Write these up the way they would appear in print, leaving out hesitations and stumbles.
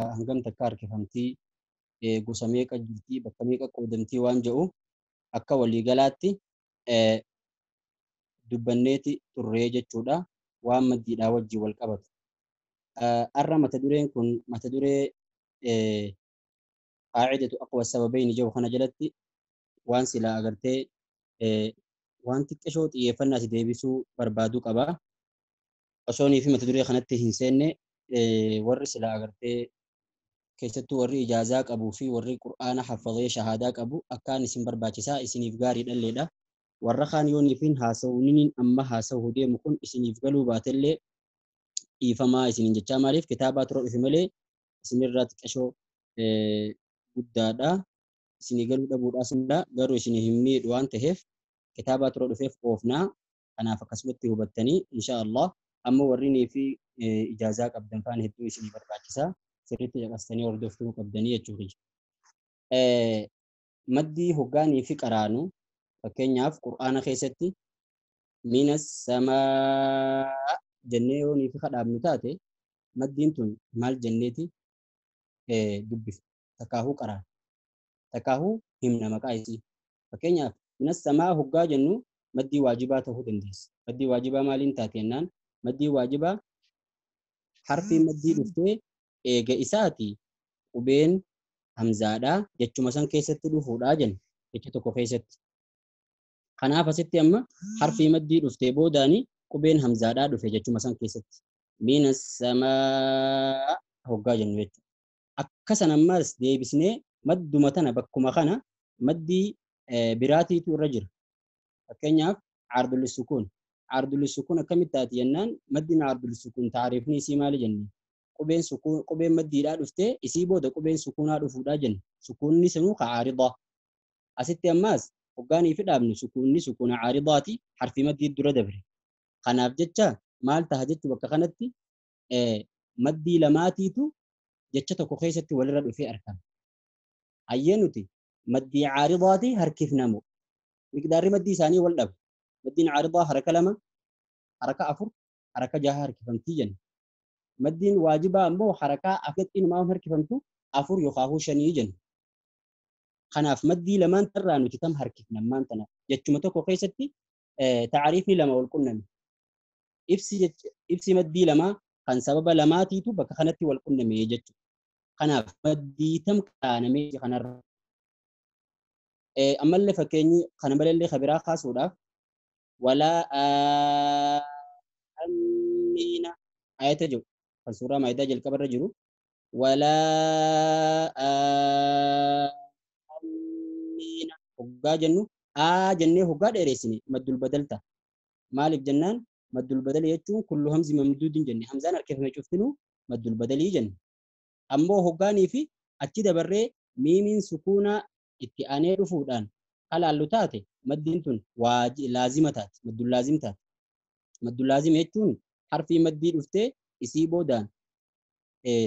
hangam takka harkifamtii gosa meeqa jirtii bakka meeqa qoodamtii waan jedhu akka waliigalaatti dubbanneeti turree jechuudha waan maddiidhaa wajjin wal qabatu. Arra mata dureen kun mata duree qaacidatu aqwa sababayni jedhu kana jalatti waan silaa agartee waan xiqqashoo xiyyeeffannaa si deebisuu barbaaduu qaba. Osoonii fi mata duree kanatti hin seenne warri silaa agartee keessattuu warri ijaazaa qabuu fi warri qur'aana hafadhee shahaadaa qabu akkaan isin barbaachisaa isiniif gaarii dhalleedha. Warra kaan yooniif hin haasa'uuniin amma haasa'uu deemu kun isiniif galuu baatellee dhiifamaa isiniin jechaa maaliif kitaabaa tura dhufe malee isinirraa xiqqashoo guddaadha. Isinii galuu dhabuudhaas garuu isinii hin miidhu waan ta'eef kitaabaa tura dhufeef oofnaa. Kanaaf akkasumatti hubattanii insha Allah amma warrinii fi ijaazaa qabdan kaan hedduu isinii barbaachisaa. Sirriitti caqastanii hordofuu qabdanii jechuudha. Maddii hoggaanii fi qaraanu fakkeenyaaf qur'aana keessatti minas samaa jennee yoonii fi kadhaabnu taate maddiin tun maal jenneeti dubbifna takkaahuu qaraana takkaahuu himna maqaa isii. Fakkeenyaaf minas samaa hoggaa jennu maddii waajibaa ta'uu dandeessa. Maddii waajibaa maaliin taate jennaan maddii waajibaa harfii maddii dhuftee eega isaati qubeen hamzaadhaa jechuma san keessatti dhufuudhaa jenna jecha tokko keessatti. Kanaaf asitti amma harfii maddii dhuftee boodaanii qubeen hamzaadhaa dhufe jechuma san keessatti. Minas samaa hoggaa jennu jechuudha. Akkasan ammas deebisnee madduma tana bakkuma kana maddii biraatiitu irra jira. Fakkeenyaaf ardul sukuun. Ardul sukuun akkamitti taati jennaan maddiin ardul sukuun taariifni isii maali jennee? Qubeen maddiidhaa dhuftee isii booda qubeen sukuunaa dhufuudhaa jenna. Sukuunni sanuu ka'aaridaa. Asitti ammaas hoggaanii fi dhaabnu sukuunni sukuuna caaridaati harfii maddii dura dabre. Kanaaf jecha maal taha jechu bakka kanatti maddii lamaatiitu jecha tokko keessatti walirra dhufee argama. Hayyee nuti maddii caaridaati harkifnamu. Miqdaarri maddii isaanii wal dhabu. Maddiin caaridaa haraka 2, haraka 4, haraka 6 harkifamtii jenna. Maddiin waajibaa ammoo harakaa afurtiin maa harkifamtu 4 yookaan 5 jenna. Kanaaf maddii lamaan tarraa nuti tam harkifna maan tana jechuma tokko keessatti taariifni lama wal qunname. Ibsi maddii lamaa kan sababa lamaatiitu bakka kanatti wal qunname jechuudha. Kanaaf maddii tam qaanamee kanarra. Ammallee fakkeenyi kana malallee kabiraa kaasuudhaaf walaa ammiina ayata jiru. Kan suuraa maayidaa jalqabarra jiru walaa ammiina hoggaa jennu jennee hoggaa dheereessine maddul badalta. Maaliif jennaan maddul badal jechuun kullu hamzi mamduudin jenne hamzaan harkifame cuftinuu maddul badalii jenne. Ammoo hoggaanii fi achi dabarree miimiin sukuunaa itti aanee dhufuudhaan halaallu taate maddiin tun laazima taate maddul laazim taate. Maddul laazim jechuun harfii maddii dhuftee isii boodaan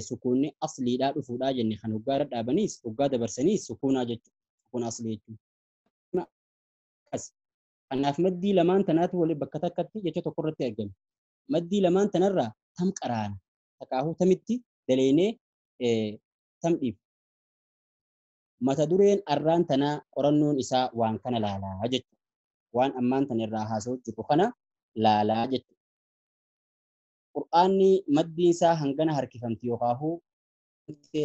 sukuunni asliidhaa dhufuudhaa jenne kan hoggaa irra dhaabaniis hoggaa dabarsaniis sukuunaa jechuudha. Sukuuna aslii jechuudha. Kanaaf maddii lamaan tanaatu waliin bakka takkatti jecha tokko irratti argame. Maddii lamaan tanarraa tam qaraana takaahuu tamitti daleenee tam dhiibu. Mata dureen arraan tanaa qorannoon isaa waan kana laalaa jechuudha. Waan ammaan tanarraa haasa'u jiru kana laalaa jechuudha. Qur'aanni maddiin isaa hangana harkifamti yookaan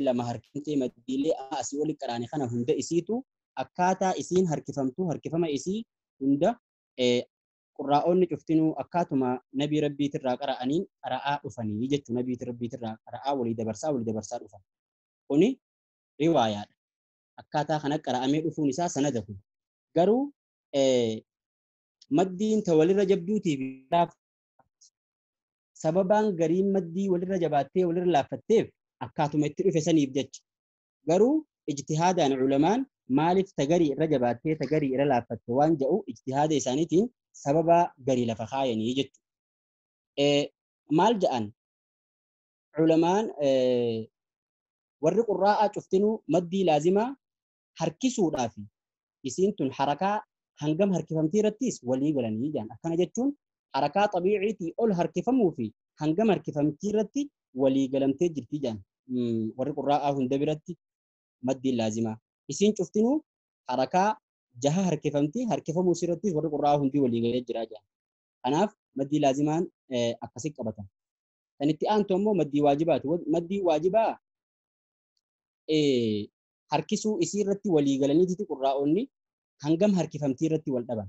lama harkifamtee maddiilee asii oli qaraane kana hunda isiitu akkaataa isiin harkifamtu harkifama isii hunda qurraa'onni cuftinuu akkaatuma nabii rabbiitirraa qara'aniin qara'aa dhufanii jechuudha. Nabii rabbiitirraa qara'aa walii dabarsaa dhufan. Kuni riwaayaadha. Akkaataa kana qara'amee dhufuun isaa sanada kun. Garuu maddiin ta walirra jabduutiif sababaan gariin maddii walirra jabaattee walirra laaffatteef akkaatuma itti dhufe saniif jecha. Garuu ijtihaadaan ulamaan maaliif tagarii irra jabaattee tagarii irra laaffatte waan jedhu ijtihaada isaaniitiin sababa garii lafa kaayanii jechuudha. Maal jedhan ulamaan warri qurraa'aa cuftinuu maddii laazimaa harkisuudhaaf isiin tun harakaa hangam harkifamtii irrattis walii galanii jedhan. Akkana jechuun harakaa xabiiciitii ol harkifamuu fi hangam harkifamtii irratti walii galamtee jirti jedhan. warri qurraa'aa hunda biratti maddiin laazimaa. Isiin cuftinuu harakaa jaha harkifamti. Harkifamuu isirrattis warri qurraa'aa hundi walii galee jira jedha. Kanaaf maddii laazimaan akkasitti qabatan. Kan itti aantu ammoo maddii waajibaati. Maddii waajibaa harkisuu isii irratti walii galaniiti qurraa'onni hangam harkifamtii irratti wal dhaban.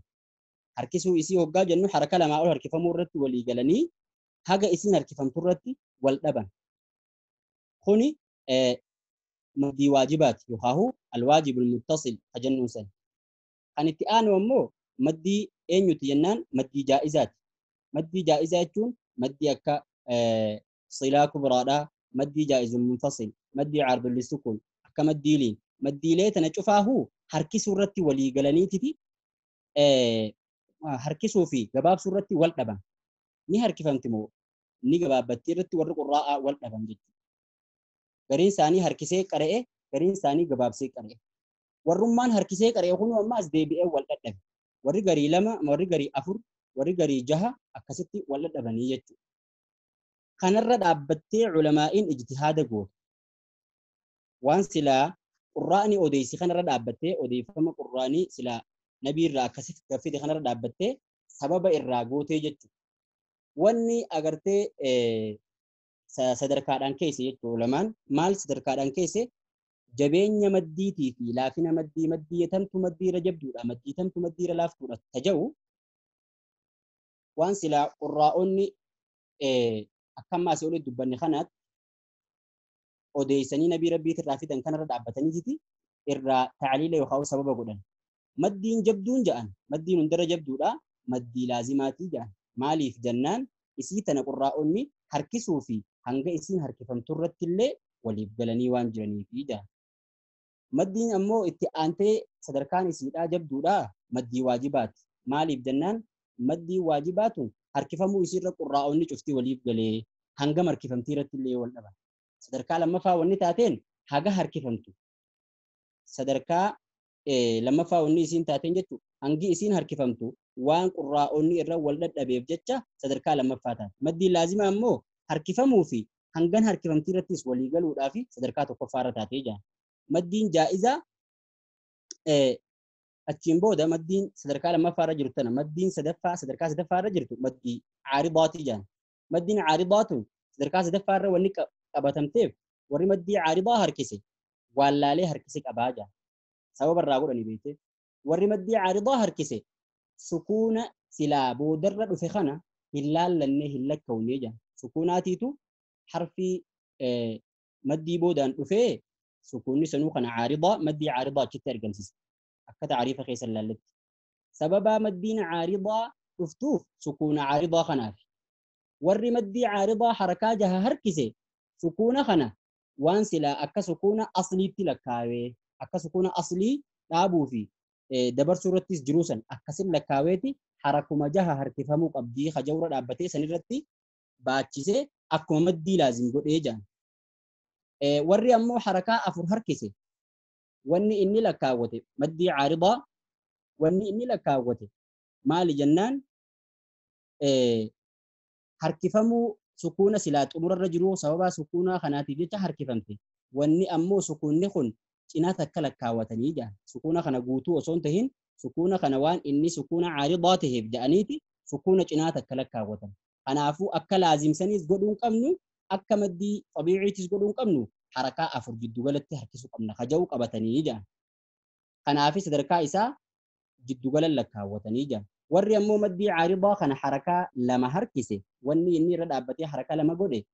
Harkisuu isii hoggaa jennu haraka lamaa ol harkifamuu irratti walii galanii haga isiin harkifamtu irratti wal dhaban. Kuni maddii waajibaati yookaan alwaajibul muttasil kajennuun san. Kan itti aanu ammoo maddii eenyuti jennaan maddii jaa'izaati. Maddii jaa'izaa jechuun maddii akka silaa kubraadhaa, maddii jaa'izun munfasil, maddii caardul lisukun, akka maddiiliin. Maddiilee tana cufaahuu harkisuu irratti walii galaniiti harkisuu fi gabaabsuu irratti wal dhaban. Ni harkifamti moo ni gabaabbattii irratti warri qurraa'aa wal dhaban jechuudha. Gariin isaanii harkisee qara'e, gariin isaanii gabaabsee qara'e. Warrummaan harkisee qara'e kun ammaas deebi'ee wal dhadhabe. Warri garii lama, warri garii afur, warri garii jaha akkasitti wal dhadhabanii jechuudha. Kanarra dhaabbattee culamaa'iin ijtihaada gootu. Waan silaa qurraa'ni odeessi kanarra dhaabbattee odeeffama qurraanii silaa nabii irraa akkasitti gaffite kanarra dhaabbattee sababa irraa gootee jechuudha. Wanni agartee sadarkaadhaan keesse jechuudha. Ulamaan maal sadarkaadhaan keesse jabeenya maddiitii fi laafina maddii tamtu maddiirra jabduudha, maddii tamtu maddiirra laaftuudha taja'u waan silaa qurraa'onni akkamma asii olitti dubbanne kanaatti odeessanii nabii rabbiitti irraa fidan kanarra dhaabbataniiti irraa taaliila yookaan sababa godhan. Maddiin jabduun ja'an, maddiin hundarra jabduudha, maddii laazimaatii ja'an. Maaliif jennaan isii tana qurraa'onni harkisuu fi hanga isiin harkifamtu irratti illee waliif galanii waan jiraniifi ja'an. Maddiin ammoo itti aantee sadarkaan isiidhaa jabduudha, maddii waajibaati. Maaliif jennaan maddii waajibaatu harkifamuu isiirra qurraa'onni cuftii waliif galee hangam harkifamtii irratti illee wal dhaban. Sadarkaa lammaffaa wanni taateen haga harkifamtu. Sadarkaa lammaffaa wanni isiin taateen jechuudha. Hangi isiin harkifamtu waan qurraa'onni irra wal dhadhabeef jecha sadarkaa lammaffaa taate. Maddiin laazimaa ammoo harkifamuu fi hangan harkifamtii irrattis walii galuudhaa fi sadarkaa tokkoffaarra taatee jira. Maddiin jaa'izaa achiin booda maddiin sadarkaa lammaffaarra jirtu tana maddiin sadarkaa sadaffaarra jirtu maddii caaridaatii jira. Maddiin caaridaatu sadarkaa sadaffaarra wanni qabatamteef warri maddii caaridaa harkise waallaalee harkise qabaa jira. Sababa irraa godhanii beekte warri maddii caaridaa harkise sukuuna silaa boodarra dhufe kana hin laallannee hin lakkaa'uunee jira. Sukuunaatiitu harfii maddii boodaan dhufee sukuunni sanuu kana caaridaa maddii caaridaa achitti argamsiisa. Akka taariifa keessa laalletti. Sababa maddiin caaridaa dhuftuuf sukuuna caaridaa kanaaf. Warri maddii caaridaa harakaa jaha harkise sukuuna kana waan silaa akka sukuuna asliitti lakkaawee akka sukuuna aslii dhaabuu fi dabarsuu irrattis jiruu san akkasin lakkaaweeti harakuma jaha harkifamuu qabdii hajawra dhaabbatee san irratti baachisee akkuma maddii laazim godhee jaan. Warri ammoo harakaa afur harkise wanni inni lakkaawwate maddii caaridaa wanni inni lakkaawwate maali jennaan harkifamuu sukuuna silaa xumurarra jiru sababa sukuunaa kanaatiif jecha harkifamte. Wanni ammoo sukuunni kun cinaa takka lakkaawwatanii jaan. Sukuuna kana guutuu osoo hin tahin sukuuna kana waan inni sukuuna caaridaa taheef jedhaniiti sukuuna cinaa takka lakkaawwatan. Kanaafuu akka laazimsaniis godhuu hin qabnu akka maddii xabiiciitis godhuu hin qabnu harakaa afur jiddugalatti harkisuu qabna haja'uu qabatanii jaan. Kanaafis sadarkaa isaa jiddugalan lakkaawwatanii jaan. Warri ammoo maddii caaridaa kana harakaa lama harkise wanni inni irra dhaabbatee harakaa lama godhe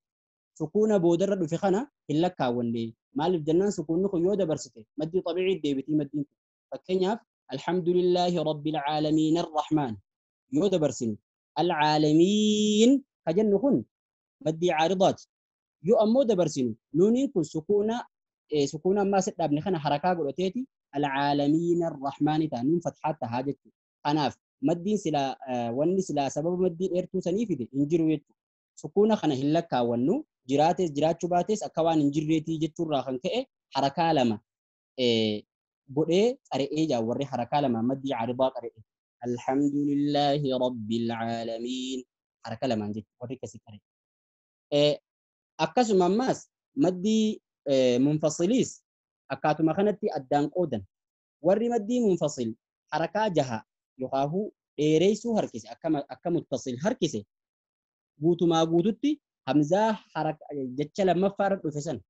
sukuuna boodarra dhufe kana hin lakkaawwanne. Maaliif jennaan sukuunni kun yoo dabarsite maddii xabiicii deebitii maddiin kun. Fakkeenyaaf alhamdulillaahi rabbil caalamiin arrahmaan yoo dabarsinu alcaalamiin ka jennu kun maddii caaridaati. Yoo ammoo dabarsinu nuuniin kun sukuuna ammaa sit dhaabne kana harakaa godhateeti alcaalamiin arrahmaani ta'a nuun fatxaat tahaa jechuudha. Kanaaf maddiin silaa wanni silaa sababa maddii dheertuu sanii fide hin jiru jechuudha. Sukuuna kana hin lakkaawwannu jiraates jiraachuu baates akka waan hin jirreetii jechuurraa kan ka'e harakaa lama godhee qare'ee jaa warri harakaa lama maddii caaridaa qare'e. Alhamdulillaahi rabbil caalamiin harakaa lamaan jechuudha warri akkasii qare'e. Akkasuma ammaas maddii منفصليس أكاتو مخنتي أدان قودن ورّي مدي منفصل حركة جها يخافو إيريسو هركسي أكا متصل هركسي قوتو ما قوتوتي همزة حركة جتش لما فارد وفسن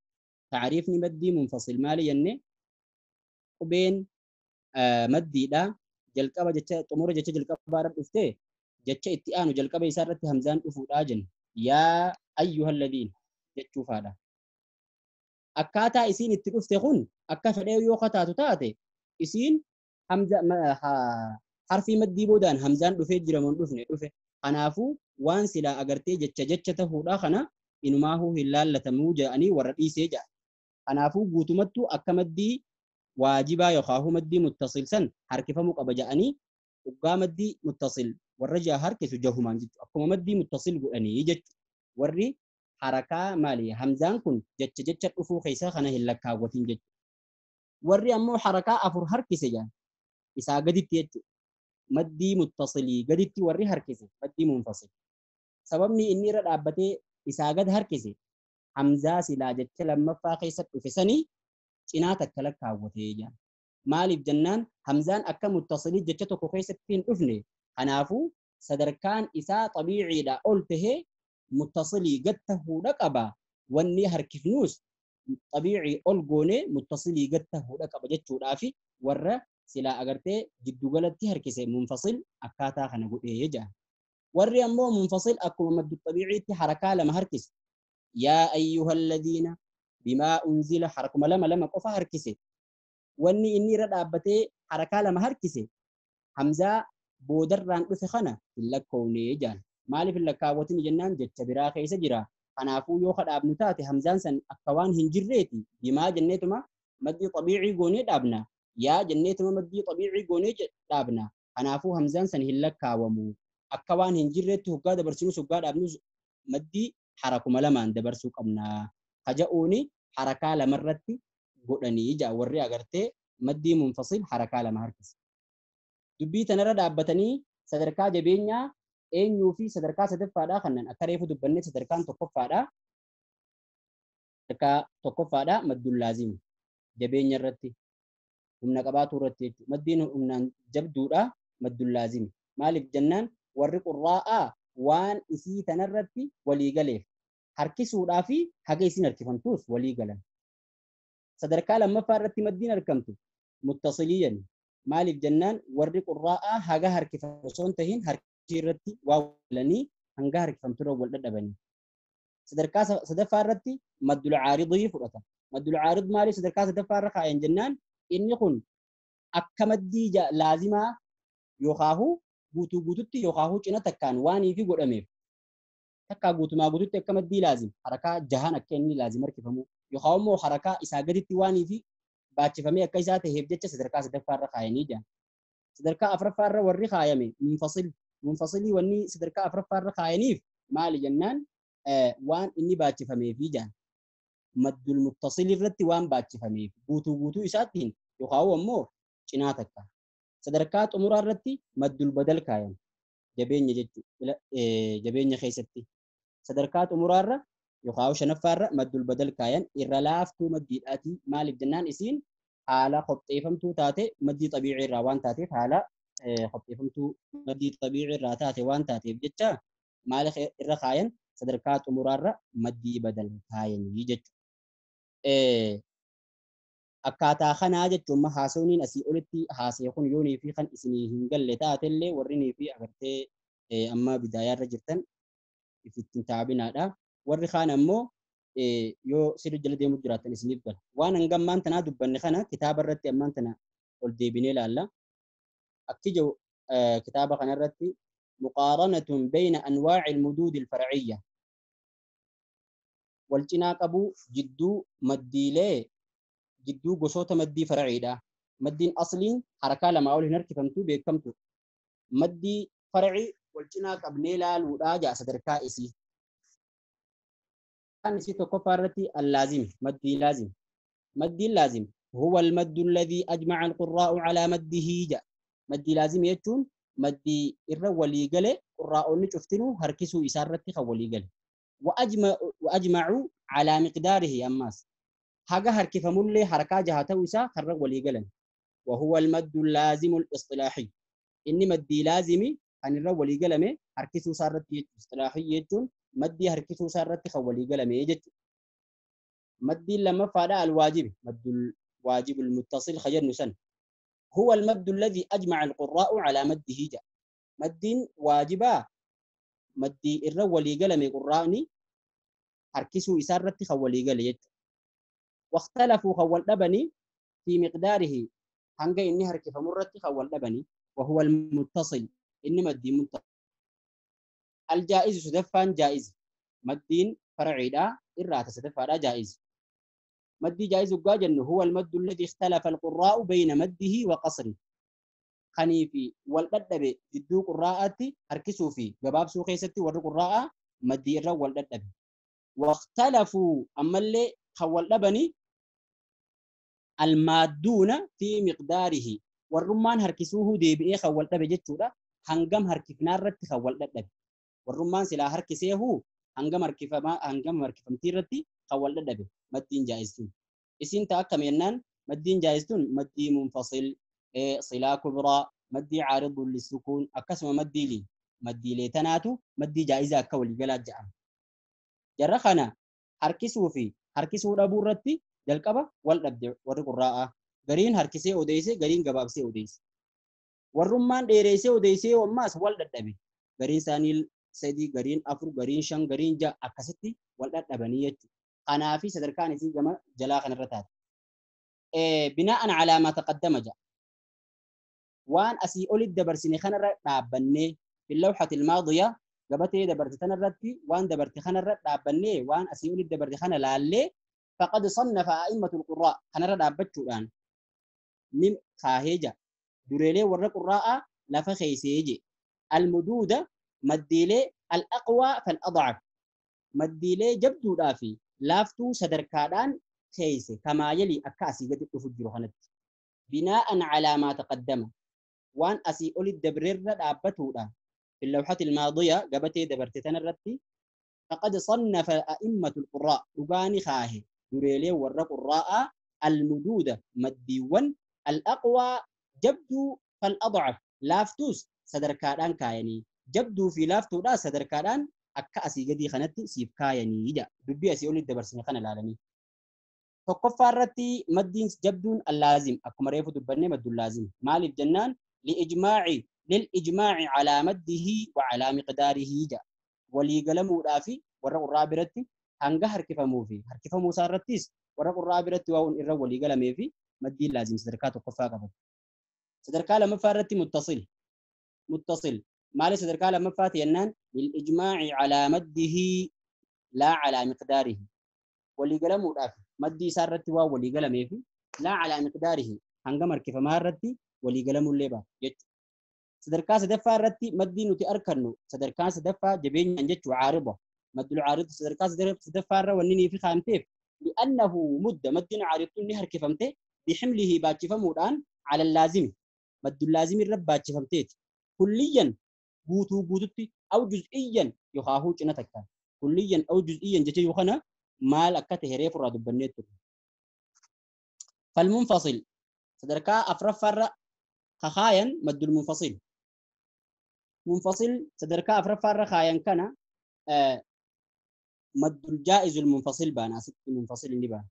تعريفني مدي منفصل مالي يني وبين مدي دا جلقبة جتش طمورة جتش جلقبة بارد وفتي جتش اتئان وجلقبة يسارت همزان وفود آجن يا أيها الذين جتشو فادا أكاتا إسين اتقفت خون أكا فديو يو خطاتو تاتي إسين همزة حرفي مدي بودان همزان دفه جرمون دفه أنافو وان سلا أغرتي جتش تفودا خنا إنما هو هلال لتموجة أني وردي سيجا أنافو قوتمتو أكا مدي واجبا يخاهو مدي متصل سن حركفة مقبجة أني وقا مدي متصل والرجاء حركسو جهمان جتو أكما مدي متصل أني جت ورّي حركة مالية همزان كن جتش أفو خيسا خنا هلكا وتين جت ورّي أمو حركة أفر حركسي جان إسا قدت يجو مدي متصلي قدت ورّي حركسي مدي منفصل سببني إني رد أبتي إسا قد حركسي همزة سلا جتش لما فاقيسا أفساني cinaa kala kaawwatee jira. Maaliif jennaan hamzaan akka muttasilii jecha tokko keessatti hin dhufne kanaafuu sadarkaan isaa xabiiciidha ol tahee muttasilii gad tahuudha qaba. Wanni harkifnuus xabiicii ol goonee muttasilii gad tahuudha qaba jechuudhaafi warra silaa agartee giddugalatti harkise munfasil akkaataa kana godhee jira. Warri ammoo munfasil akkuma maddu xabiiciitti harakaa lama harkise. Yaa ayyuhalladhiina بما أنزل حركة لما قفا هركسي واني إني رد أبتي حركة لما هركسي همزة بودر ران أفخنا إلا كوني جان مالي في اللكاوتين جنان جت برا خيس جرا أنا أفو يوخد أبنتاتي همزان سن أكوان هنجريتي بما جنيتما مدي طبيعي قوني دابنا يا جنيتما مدي طبيعي قوني دابنا أنا أفو همزان سن هلا كاومو أكوان هنجريتي هقاد برسنوس هقاد أبنوس مدي حركة لما دبرسو قمنا خجأوني حركة لمرتي قدني جا وري أجرتي مدي منفصل حركة لمهركس دبي تنرى دابتني صدركا جبينيا إن يوفي صدركا صدف فادا خنن أكريف دبني صدركان تقف فادا صدركا تقف فادا مد اللازم جبينيا رتي ومن قبات رتي مدين ومن جبدورا مد اللازم مالك جنان وري قراء وان إسي تنرتي ولي قليف harkisuudhaa fi haga isin harkifamtuus walii galan. Sadarkaa lammaffaa irratti maddiin argamtu muttasiliyan maaliif jennaan warri qurraa'aa haga harkifamu osoo hin tahin harkisii irratti waa walanii hanga harkifamtu irra wal dadhabanii. Sadarkaa sadaffaa irratti maddul caaridii fudhata. Maddul caarid maaliif sadarkaa sadaffaa irra kaayan jennaan inni kun akka maddii laazimaa yookaahuu guututti yookaahuu cina takkaan waanii fi godhameef. takka guutumaa guututti akka maddii laazim harakaa jahan akka inni laazim harkifamu yookaan immoo harakaa isaa gaditti waanii fi baachifamee akka isaa ta'eef jecha sadarkaa sadaffaa irra kaayanii jira. Sadarkaa afuraffaa irra warri kaayame munfasilii wanni sadarkaa afuraffaa irra kaayaniif maali jennaan waan inni baachifameef jira. Maddul muttasil irratti waan baachifameef guutuu isaattiin yookaan immoo cinaa takka. Sadarkaa xumuraa irratti maddul badal kaayan jabeenya jechuudha jabeenya keessatti. Sadarkaa xumuraarra yookaan shanaffaarra maddul badal kaayan irra laaftuu maddiidhaati maaliif jennaan isiin haala qopheeffamtuu taate maddii xabiicii irraa waan taateef haala qopheeffamtuu maddii xabiicii irraa taate waan taateef jecha maal irra kaayan sadarkaa xumuraarra maddii badal kaayanii jechuudha. Akkaataa kanaa jechuun haasawniin asii olitti haasee kun yoonii fi kan isinii hin galle taatellee warrinii fi agartee amma bidaayaarra jirtan ifittiin taabinaadha. Warri kaan ammoo yoo sirri jala deemuu jiraatan isiniif gala. Waan hangammaan tanaa dubbanne kana kitaaba irratti ammaan tana ol deebinee ilaalla. Akki jiru kitaaba kanarratti muqaaranatun bayna anwaaci almuduudi alfarciyya wal cinaa qabuu jidduu maddiilee jidduu gosoota maddii farciidha. Maddiin asliin harakaa lamaa ol hin harkifamtu beekamtu. Maddii farcii wal cinaa qabnee ilaaluudha jaa sadarkaa isii. Kan isii tokkoffaa irratti allaazim maddii laazim. Maddiin laazim huwa almaddu alladhii ajmaca alqurraa'u calaa maddihi jaa. Maddii laazim jechuun maddii irra walii gale qurraa'onni cuftinuu harkisuu isaa irratti kan walii gale. Wa ajmacuu calaa miqdaarihi ammaas. haga harkifamullee harkaa jaha ta'uu isaa karra walii galan وهو المد اللازم الاصطلاحي إني مدي لازمي أن الرا ولي قلمي حركسو صارت اصطلاحي يجون مدي حركسو صارت خولي قلمي يجت مدي لما فعل الواجب مد الواجب المتصل خير نسن هو المد الذي أجمع القراء على مده جاء مد واجبا مدي الرا ولي قلمي قراني حركسو صارت خولي قلمي واختلفوا خول لبني في مقداره hanga inni harkifamurratti kan wal dhabani وهو المتصل inni maddii muntasil الجائز سدفان جائز مدين فرعيدا إرات سدفادا جائز مدي جائز وقاجن هو المد الذي اختلف القراء بين مده وقصره خنيفي والددب جدو قراءتي هركسوا في جباب سو خيستي ور قراءه مدي الر والددب واختلفوا اما اللي خول دبني المادون في مقداره والرمان هركسوه دي بي خول دبه جچودا هنگم هركفنا رت خول ددب والرمان سلا هركسيه هنگم هركفمتي رتي خول ددب مدين جائزتون اسين تا كمنان مدين جائزتون مدي منفصل صلا كبرى مدي عارض للسكون اكسم مدي لي مدي لي تناتو مدي جائزه كولي جلا جام جرخنا هركسو دبو رتي jalqaba wal dhabde warri qurraa'aa gariin harkisee odeeyse gariin gabaabsee odeeyse warrummaan dheereessee odeeyse ammaas wal dadhabe gariin isaanii 3 gariin 4 gariin 5 gariin 6 akkasitti wal dadhabanii jechuudha kanaafi sadarkaan isii gama jalaa kanarra taate bina'an alaa maa taqaddama jaa waan asii olit dabarsine kanarra dhaabbannee fil lawhatil maadiya gabatee dabarte tanarratti waan dabarte kanarra dhaabbannee waan asii olit dabarte kana laallee فقد صنف أئمة القراء أنا رد أبتشودان من خاهجة دريلي ور قراء لفخيسيجي المدودة مديلي الأقوى فالأضعف مديلي جبدو دافي لافتو صدركادان خيسي كما يلي أكاسي قد تفجر خنت بناء على ما تقدم وان أسي أولي الدبرير رد أبتشودان في اللوحة الماضية قبتي دبرتتنا الرتي فقد صنف أئمة القراء رباني خاهي دريلي ور قراء المدودة مديون الأقوى جبدو فالأضعف لافتوس صدركادان كايني جبدو في لافتو دا صدركادان أكاسي قدي خنتي سيب كايني يجا دبي أسي أولي الدبرسين خان العالمي فقفارتي مدين جبدون اللازم أكما ريفو دبني مد اللازم مالي الجنان للإجماع على مده وعلى مقداره يجا ولي قلمو دافي ور قرابرتي hanga harkifamuu isaarrattis warra qurraa biratti waa irra walii galamee fi maddii laazim sadarkaa tokkoffaa qaba. Sadarkaa lammaffaa irratti muttasil maali sadarkaa lammaffaati jennaan lil ijmaa'i calaa maddihi laa calaa miqdaarihi walii galamuudhaaf maddii isaarratti waa walii galamee fi laa calaa miqdaarihi hanga harkifamaa irratti walii galamullee ba'a jechuudha. Sadarkaa sadaffaa irratti maddii nuti arkannu sadarkaa sadaffaa jabeenyaan jechuu caarida مد العارض صدركاس صدفار ونني في خامته لأنه مد عارض نهر كفمته بحمله باتشفمودان على اللازم مد اللازم الرب باتشفمته كليا بوتوتي أو جزئيا يخاهو جنتك كليا أو جزئيا جتي يخنا مال أكته هريف راد بنيت فالمنفصل صدركا أفرفر خاين مد المنفصل منفصل صدركا أفرفر خاين كان مد الجائز المنفصل بانا ست منفصل اللي بان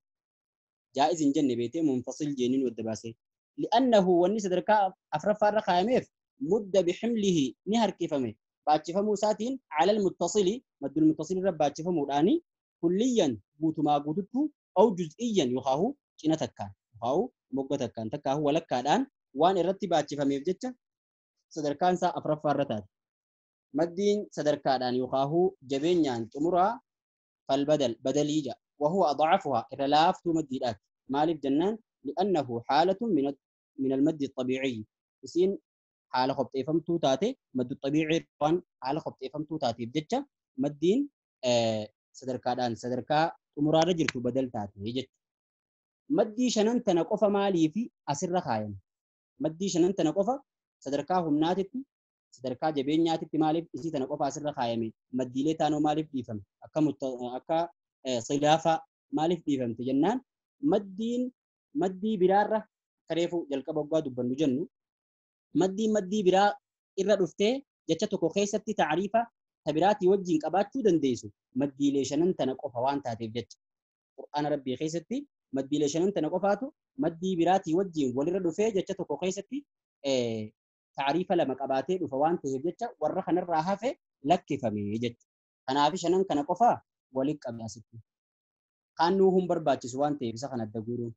جائز جن بيته منفصل جنين والدباسي لأنه والنسى دركا أفرف الرخاميف مد بحمله نهر كيفمه باتشفمو ساتين على المتصل مد المتصل رب باتشفمو داني كليا بوت ما بوتو أو جزئيا يخاهو جنتكان يخاهو مقتكان تكاهو ولك كان وان الرتب باتشفمه بجتة صدركان سا أفرف الرتات مدين صدركان يخاهو جبينيان تمرا فالبدل بدليجا وهو أضعفها إذا لافت مديدات مالك جنان لأنه حالة من المد الطبيعي يسين حالة خبط فهمتو تاتي مد الطبيعي طبعا حالة خبط فهمتو تاتي بجتة مدين صدركا تمرا رجلتو بدل تاتي يجت مدي شنن تنقف مالي في أسر خاين مدي شنن تنقف صدركا هم ناتتي sadarkaa jabeenyaatitti maaliif isii tana qofa asirra kaayame maddiilee taanoo maaliif dhiifame akka silaafa maaliif dhiifamte jennaan مدي برارة كريفو جلك بقى دبن جنو مدي برا إرى رفته جتة كوخيسة تعريفة تبراتي وجين كباتو دنديسو مدي ليشنن تنقف وان تاتي جت أنا ربي خيستي مدي ليشنن تنقفاتو مدي براتي وجين ولر رفته جتة كوخيسة تعريفة لما كباتي وفوان تهي جت ورخن الراها في لك فمي جت أنا في شنن كنقفا ولك أبياستي كانوا هم برباتي سوان تهي بسخن الدقورون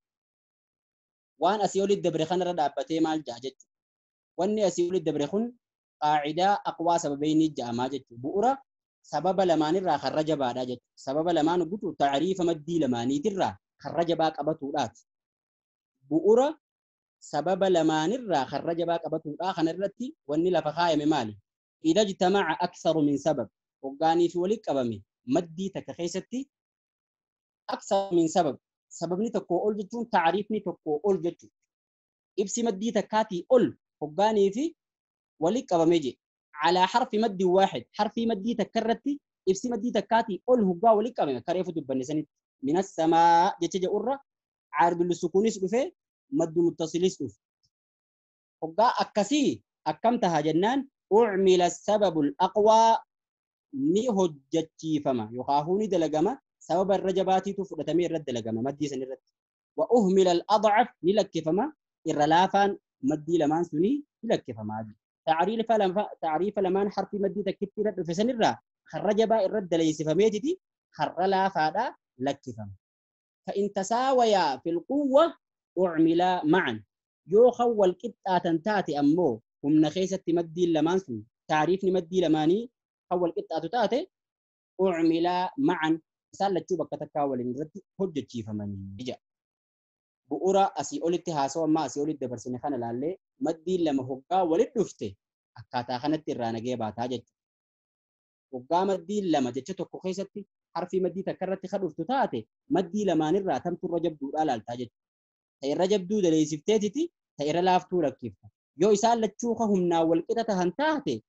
وان أسيولي الدبر خن رد أبتي مال جاجت واني أسيولي الدبر خن قاعدة أقوى سببين الجامعة بؤرة سبب لمان الرا خرج بعد جت سبب لمان بتو تعريف مدي لماني ترى خرج باك أبتورات بؤرة سبب لمان الرا خرج باك أبتورات خنرتي واني لفخاية مالي إذا اجتمع أكثر من سبب وقاني في ولك أبمي مدي تكخيستي أكثر من سببني تكو أول جتون تعريفني تكو أول جتون إبسي مدي تكاتي أول وقاني في ولك أبميجي على حرف مد واحد حرف مدي تكررتي إبسي مدي تكاتي أول هقا ولك أبمي كريفو دبنساني من السماء جتجي أورا عارض للسكون اسقفه مد متصل اسقف هقا أكسي أكمتها جنان أعمل السبب الأقوى ni hojjachiifama yookaan ni dalagama sababa irra jabaatii fudhatamee irra dalagama maddii san irratti wa uhmila al-ad'af ni lakkifama irra laafaan maddii lamaan suni ni lakkifama ta'riifa lamaan harfi maddii takkitti irra dhufe san irraa harra jabaa irra daleessifameetiti harra laafaadha lakkifama fa in tasaawaya fil quwwa u'mila ma'an yoo khawwal qixxaatan taate ammoo humna keessatti maddii lamaan sun ta'riifni maddii lamaanii أول قطعة تاتي أعمل معا سالة شو بكتكا ولنرد حجة شيفا من جاء بؤرة أسيولتي هاسوا ما أسيولت دبرسني خان لالي مدي لما هقا ولد نفته أكاتا خانت ترانا جيبا تاجت هقا مدي لما جتشتو كوخيستي حرفي مدي تكررت خدفت تاتي مدي لما نرى تمت الرجب دور آلال تاجت تاي الرجب دود لي سفتيتي تاي رلافتو ركيفتا يو إسالة شوخة هم ناول كتا تهنتاتي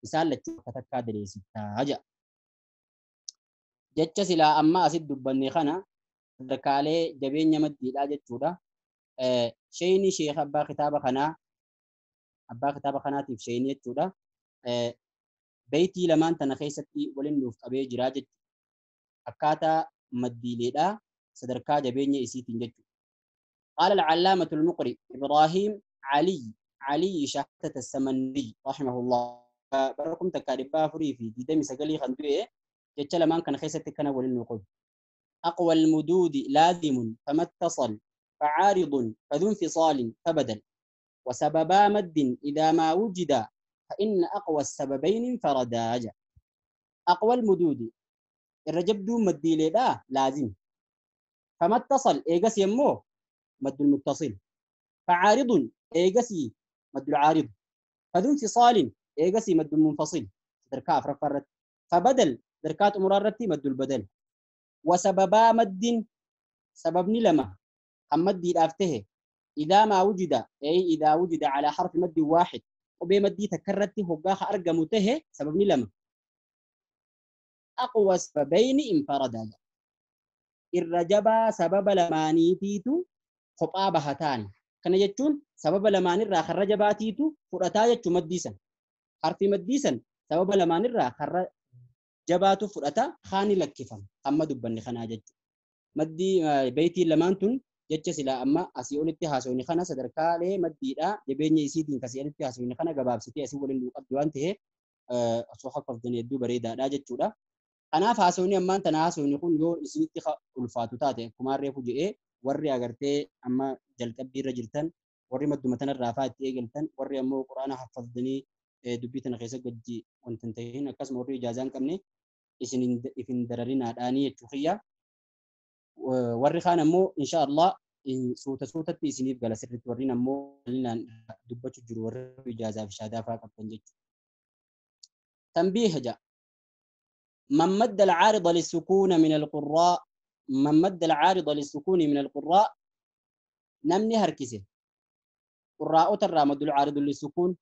isaan lachuu akka takkaa daleessiftaa jedha. Jecha silaa amma asitti dubbanne kana sadarkaalee jabeenya maddiidhaa jechuudha. Shayini sheekh abbaa kitaaba kanaatiif shayini jechuudha. Beeytii lamaan tana keessatti waliin nuuf qabee jiraa jechuudha. Akkaataa maddiileedhaa sadarkaa jabeenya isiitiin jechuudha. قال العلامة المقري إبراهيم علي شهادة السمني رحمه الله بركم تكاربا فري في ديدمي سقلي خندوه جتشلا مان كان خيستي كان وللنقود أقوى المدود لازم فما اتصل فعارض فذو انفصال فبدل وسببا مد إذا ما وجد فإن أقوى السببين انفردا أقوى المدود الرجب دون مدي لدا لازم فما اتصل إيقس يمو مد المتصل فعارض إيقسي مد العارض فذو انفصال إيجاسي مد المنفصل دركاف رفرت فبدل دركات مرارتي مد البدل وسببا مد سببني لما مدي الافته إذا ما وجد أي إذا وجد على حرف مد واحد وبمدي تكررتي هقاها أرقمته سببني لما أقوى سببين انفردا الرجبا سبب لماني تيتو خطابة هتاني كان يجون سبب لماني راخ الرجبا تيتو فرطاية مديسا حرف مديسا سبب لما نرى خر جباتو فرأتا خاني لكفم أما دبني خنا جج مدي بيتي لمانتون جج سلا أما أسيولتي هاسوني خنا صدركا لي مدي لا جبيني يسيدين كسيولتي هاسوني خنا جباب ستي أسيولين لو قدوانته أصحاب فضني يدو بريدا لا ججودا أنا فاسوني أما أنت ناسوني يكون يو يسيتي خلفاتو تاتي كمار ريفو جئ وري أجرتي أما جلك بير جلتن وري مدو متن الرافات جلتن وري أمو قرآن حفظني دبيتنا خيسة قدي وانتنتهين أكاس موري جازان كمني إفن دررنا داني التوخية وري خان أمو إن شاء الله سوتة تيسينيف قال سرت ورينا أمو لنا دبتو جرو وري جازا في شهادة فاقب تنجج تنبيه جاء من مد العارض للسكون من القراء نمني هركسه قراء ترى مد العارض للسكون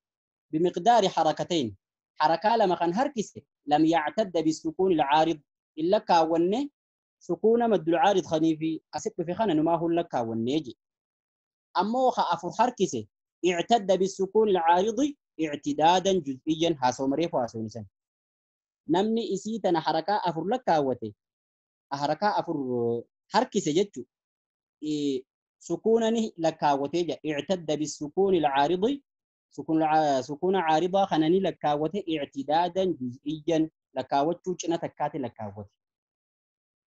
بمقدار حركتين حركة لما كان هركسه لم يعتد بالسكون العارض إلا كاونه سكون مد العارض خنيفي أسد في خنا ما هو لك والنيجي أما أفر حركسه اعتد بالسكون العارض اعتدادا جزئيا هاسو مريف وهاسو نسان نمني إسيتنا حركة أفر لك وتي حركة أفر حركسه جتشو سكونني لك وتيجا اعتد بالسكون العارض سكون عارضة خنني لك وتي اعتدادا جزئيا لك وتشو جنا تكاتي لك وتي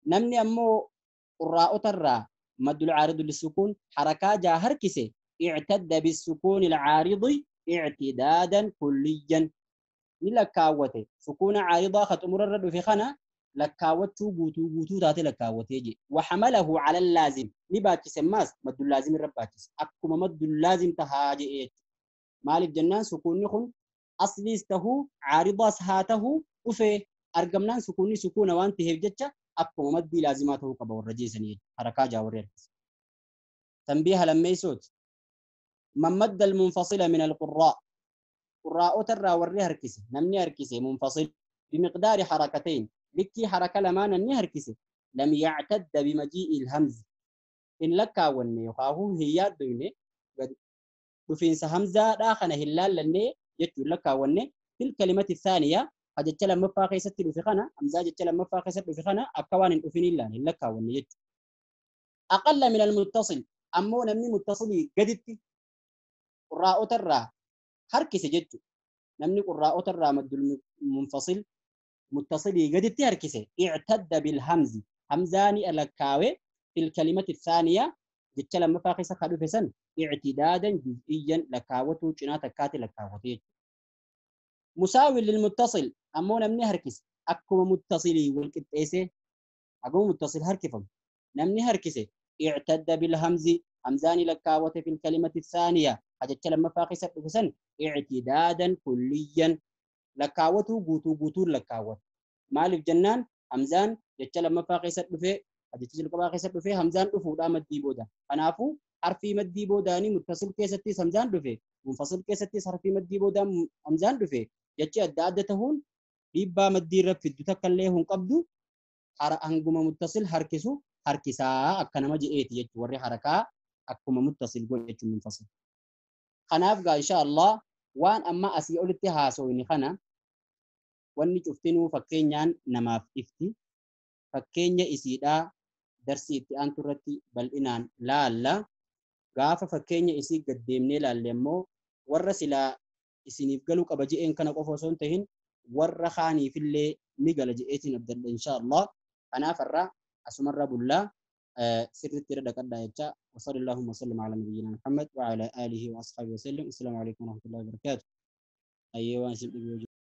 نمني أمو قراء ترى مد العارض للسكون حركة جا هركسه اعتد بالسكون العارض اعتدادا كليا لكاوته سكون عارضة ختمر الرد في خنا لكاوته بوتو تاتي لكاوته جي وحمله على اللازم نباك سماس مد اللازم الرباكس أكما مد اللازم تهاجي إيه مالك جنان سكون نخن أصلي استهو عارضة سهاته وفي أرقمنان سكون وانته بجتة أكما مد لازماته كبور رجيسني حركة جاورير تنبيه لما يسوت من مد المنفصل من القراء قراء ترى وري هركسي نمني هركسي منفصل بمقدار حركتين لكي حركة لما نمني هركسي لم يعتد بمجيء الهمز إن لك وني يخاهو هي ديني وفين همزة داخل هلال لني يتو لك وني في الكلمة الثانية قد جتلا مفاقي ستل في خنا همزة جتلا مفاقي ستل في خنا أكوان الأفين الله لك وني يتو أقل من المتصل أمو نمني متصلي قدت قراء ترى هركسي جتو نمني قراء ترى مد المنفصل متصلي قدت هركسي اعتد بالهمز همزاني الكاوي في الكلمة الثانية جتلا مفاقي سكادو في سن اعتدادا جزئيا لكاوتو جنات كاتي لكاوتي مساوي للمتصل أمو نمني هركس أكو متصلي والكتئسي أقوم متصل هركفم نمني هركسي اعتد بالهمز همزاني لكاوتي في الكلمة الثانية حاجة لما فاقسة بسن اعتدادا كليا لكاوتو بوتو لكاوت مالك جنان همزان جتة لما فاقسة بفي حاجة لما فاقسة بفي همزان دفو دا مدي بودا فنافو حرفي مدي بوداني متصل كيستي همزان دفي منفصل كيستي حرفي مدي بودا همزان دفي جتة الدادة تهون ريبا مدي رب في الدوتا كالليهن قبدو هنقوم متصل هركسو هركسا أكنا ما جئت يجت وري حركة أكما متصل قول يجت منفصل خناف قال إن شاء الله وان أما أسيء الاتهاسو إني خنا واني شفتنو فكينيان نماف إفتي فكينيا إسيدا درسي إتيان ترتي بل إنان لا غافة فكينيا إسي قدمني لالمو ورسلا إسينيف قلو كبجئين كان قفوصون تهين ورخاني في اللي نقل جئتين أبدال إن شاء الله أنا فرّا أسمر رب الله سر التردد قد يجا وصلى اللهم وسلم على نبينا محمد وعلى آله وأصحابه وسلم السلام عليكم ورحمة الله وبركاته أيوة